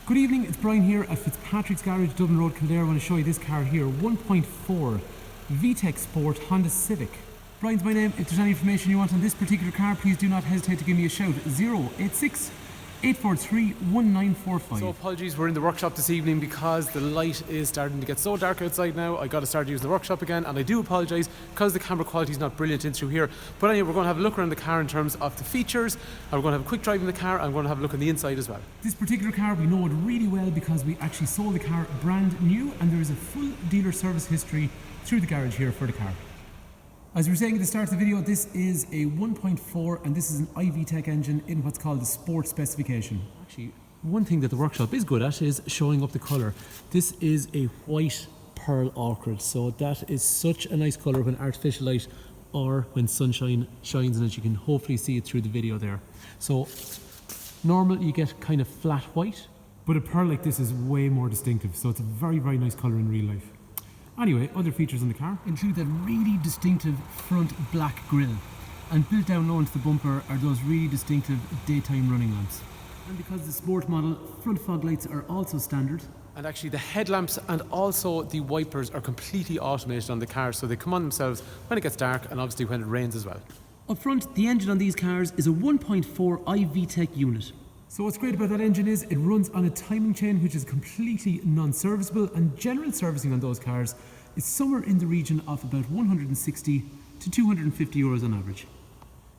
Good evening, it's Brian here at Fitzpatrick's Garage, Dublin Road, Kildare. I want to show you this car here, 1.4 VTEC Sport Honda Civic. Brian's my name. If there's any information you want on this particular car, please do not hesitate to give me a shout. 086 843 1945. So apologies, we're in the workshop this evening because the light is starting to get so dark outside now. I got to start using the workshop again, and I do apologise because the camera quality is not brilliant in through here. But anyway, we're going to have a look around the car in terms of the features, and we're going to have a quick drive in the car, and we're going to have a look on the inside as well. This particular car, we know it really well because we actually sold the car brand new, and there is a full dealer service history through the garage here for the car. As we were saying at the start of the video, this is a 1.4 and this is an i-VTEC engine in what's called the sport specification. Actually, one thing that the workshop is good at is showing up the colour. This is a white pearl ochre, so that is such a nice colour when artificial light or when sunshine shines in it. You can hopefully see it through the video there. So normal you get kind of flat white, but a pearl like this is way more distinctive, so it's a very, very nice colour in real life. Anyway, other features on the car include that really distinctive front black grille, and built down low into the bumper are those really distinctive daytime running lamps. And because the sport model, front fog lights are also standard. And actually the headlamps and also the wipers are completely automated on the car, so they come on themselves when it gets dark and obviously when it rains as well. Up front, the engine on these cars is a 1.4i-VTEC unit. So what's great about that engine is it runs on a timing chain which is completely non-serviceable, and general servicing on those cars is somewhere in the region of about 160 to 250 euros on average.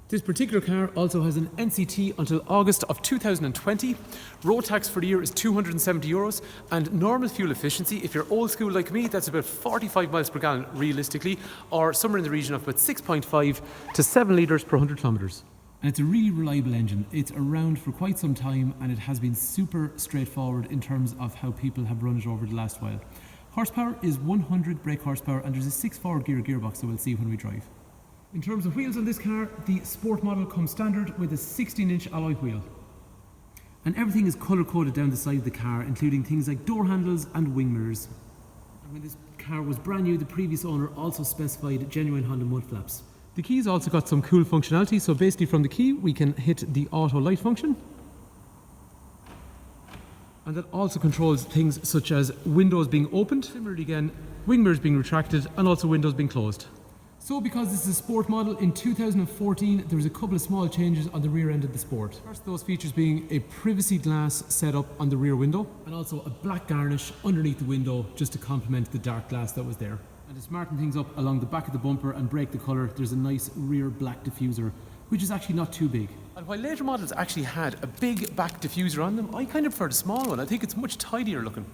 This particular car also has an NCT until August of 2020. Road tax for the year is 270 euros, and normal fuel efficiency, if you're old school like me, that's about 45 miles per gallon realistically, or somewhere in the region of about 6.5 to 7 litres per 100 kilometres. And it's a really reliable engine. It's around for quite some time, and it has been super straightforward in terms of how people have run it over the last while. Horsepower is 100 brake horsepower, and there's a 6 forward gear gearbox that we'll see when we drive. In terms of wheels on this car, the sport model comes standard with a 16-inch alloy wheel. And everything is colour-coded down the side of the car, including things like door handles and wing mirrors. And when this car was brand new, the previous owner also specified genuine Honda mud flaps. The key's also got some cool functionality, so basically from the key we can hit the auto light function. And that also controls things such as windows being opened, similarly again, wing mirrors being retracted, and also windows being closed. So because this is a sport model, in 2014 there was a couple of small changes on the rear end of the Sport. First, those features being a privacy glass set up on the rear window, and also a black garnish underneath the window just to complement the dark glass that was there. And to smarten things up along the back of the bumper and break the colour, there's a nice rear black diffuser, which is actually not too big. And while later models actually had a big back diffuser on them, I kind of prefer the small one. I think it's much tidier looking.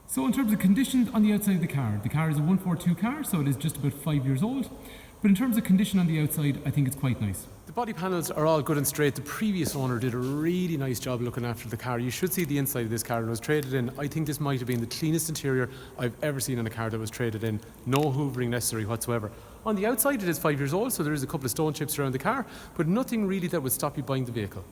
So in terms of condition on the outside of the car is a 142 car, so it is just about 5 years old. But in terms of condition on the outside, I think it's quite nice. The body panels are all good and straight. The previous owner did a really nice job looking after the car. You should see the inside of this car. It was traded in. I think this might have been the cleanest interior I've ever seen in a car that was traded in. No hoovering necessary whatsoever. On the outside, it is 5 years old, so there is a couple of stone chips around the car, but nothing really that would stop you buying the vehicle.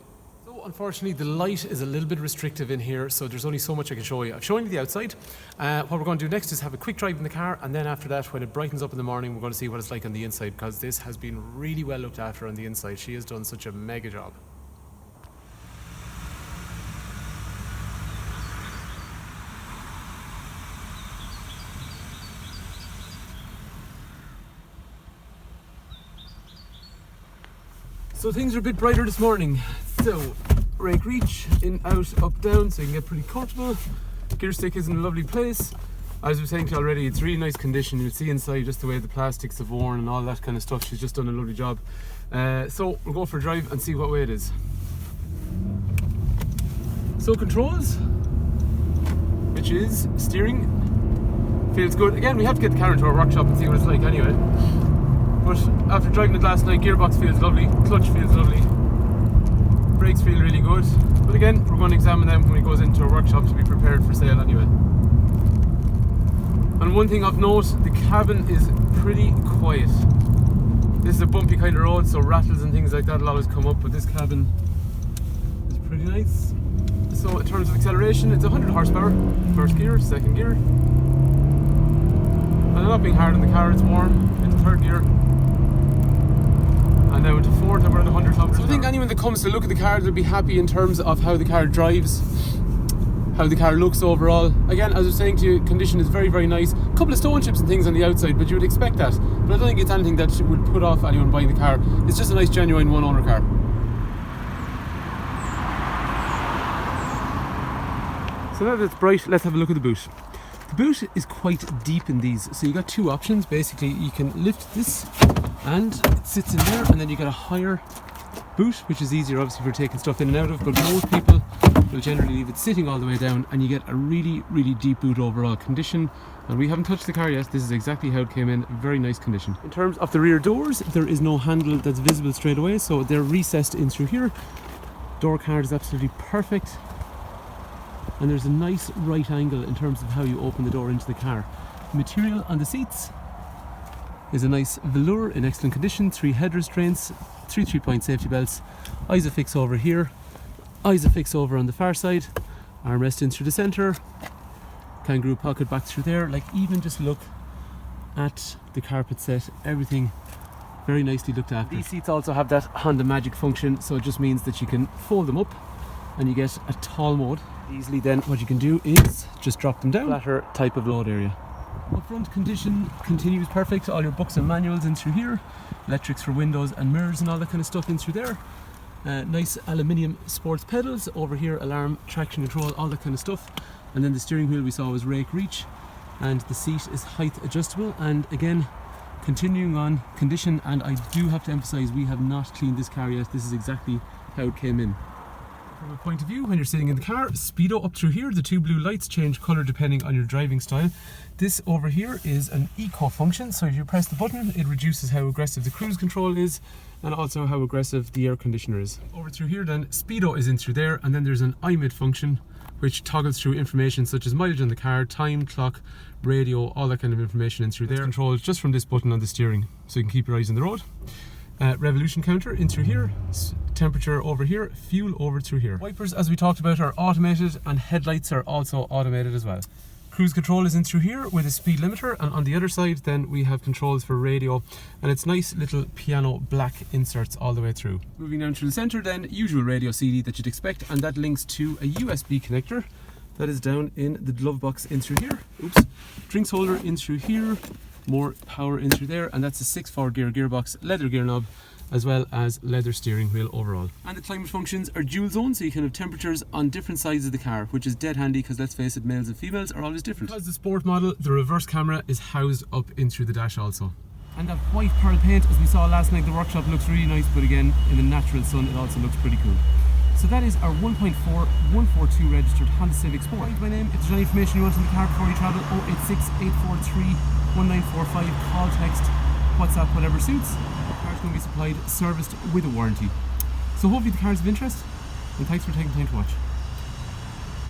So unfortunately, the light is a little bit restrictive in here, so there's only so much I can show you. I've shown you the outside. What we're going to do next is have a quick drive in the car, and then after that, when it brightens up in the morning, we're going to see what it's like on the inside, because this has been really well looked after on the inside. She has done such a mega job. So things are a bit brighter this morning. So, rake reach, in, out, up, down, so you can get pretty comfortable. Gear stick is in a lovely place. As I was saying to you already, it's really nice condition. You'll see inside just the way the plastics have worn and all that kind of stuff. She's just done a lovely job. So we'll go for a drive and see what way it is. So controls, which is steering, feels good. Again, we have to get the car into our workshop and see what it's like anyway. But after driving it last night, gearbox feels lovely, clutch feels lovely, brakes feel really good. But again, we're going to examine them when it goes into our workshop to be prepared for sale anyway. And one thing of note, the cabin is pretty quiet. This is a bumpy kind of road, so rattles and things like that will always come up, but this cabin is pretty nice. So in terms of acceleration, it's 100 horsepower, first gear, second gear. And I'm not being hard on the car, it's warm, into third gear. And now into fourth, and we're at 100 kilometers. So I think anyone that comes to look at the car will be happy in terms of how the car drives, how the car looks overall. Again, as I was saying to you, condition is very, very nice. A couple of stone chips and things on the outside, but you would expect that. But I don't think it's anything that would put off anyone buying the car. It's just a nice, genuine one-owner car. So now that it's bright, let's have a look at the boot. The boot is quite deep in these, so you got two options. Basically, you can lift this and it sits in there, and then you get a higher boot, which is easier obviously for taking stuff in and out of, but most people will generally leave it sitting all the way down, and you get a really, really deep boot overall condition. And we haven't touched the car yet. This is exactly how it came in. Very nice condition. In terms of the rear doors, there is no handle that's visible straight away, so they're recessed in through here. Door card is absolutely perfect. And there's a nice right angle in terms of how you open the door into the car. The material on the seats is a nice velour in excellent condition, 3 head restraints, 3 3-point safety belts, ISOFIX over here, ISOFIX over on the far side, armrest in through the centre, kangaroo pocket back through there. Like, even just look at the carpet set, everything very nicely looked after. These seats also have that Honda Magic function, so it just means that you can fold them up and you get a tall mode. Easily then what you can do is just drop them down, flatter type of load area. Up front condition continues perfect, all your books and manuals in through here, electrics for windows and mirrors and all that kind of stuff in through there. Nice aluminium sports pedals over here, alarm, traction control, all that kind of stuff. And then the steering wheel we saw was rake reach, and the seat is height adjustable. And again, continuing on condition, and I do have to emphasize, we have not cleaned this car yet. This is exactly how it came in. From a point of view, when you're sitting in the car, speedo up through here, the 2 blue lights change colour depending on your driving style. This over here is an eco function, so if you press the button it reduces how aggressive the cruise control is and also how aggressive the air conditioner is. Over through here then, speedo is in through there, and then there's an iMid function which toggles through information such as mileage on the car, time, clock, radio, all that kind of information in through there. It's controlled just from this button on the steering, so you can keep your eyes on the road. Revolution counter in through here, temperature over here, fuel over through here. Wipers, as we talked about, are automated, and headlights are also automated as well. Cruise control is in through here with a speed limiter, and on the other side then we have controls for radio, and it's nice little piano black inserts all the way through. Moving down through the centre then, usual radio CD that you'd expect, and that links to a USB connector that is down in the glove box in through here. Oops. Drinks holder in through here, more power in through there, and that's a 6/4 gear gearbox, leather gear knob, as well as leather steering wheel overall. And the climate functions are dual zone, so you can have temperatures on different sides of the car, which is dead handy because, let's face it, males and females are always different. Because the sport model, the reverse camera is housed up in through the dash also. And that white pearl paint, as we saw last night, the workshop looks really nice, but again, in the natural sun, it also looks pretty cool. So that is our 1.4 142 registered Honda Civic Sport. My name, if there's any information you want on the car before you travel, 086 843 1945, call, text, WhatsApp, whatever suits. The car's going to be supplied, serviced with a warranty. So hopefully the car's of interest, and thanks for taking time to watch.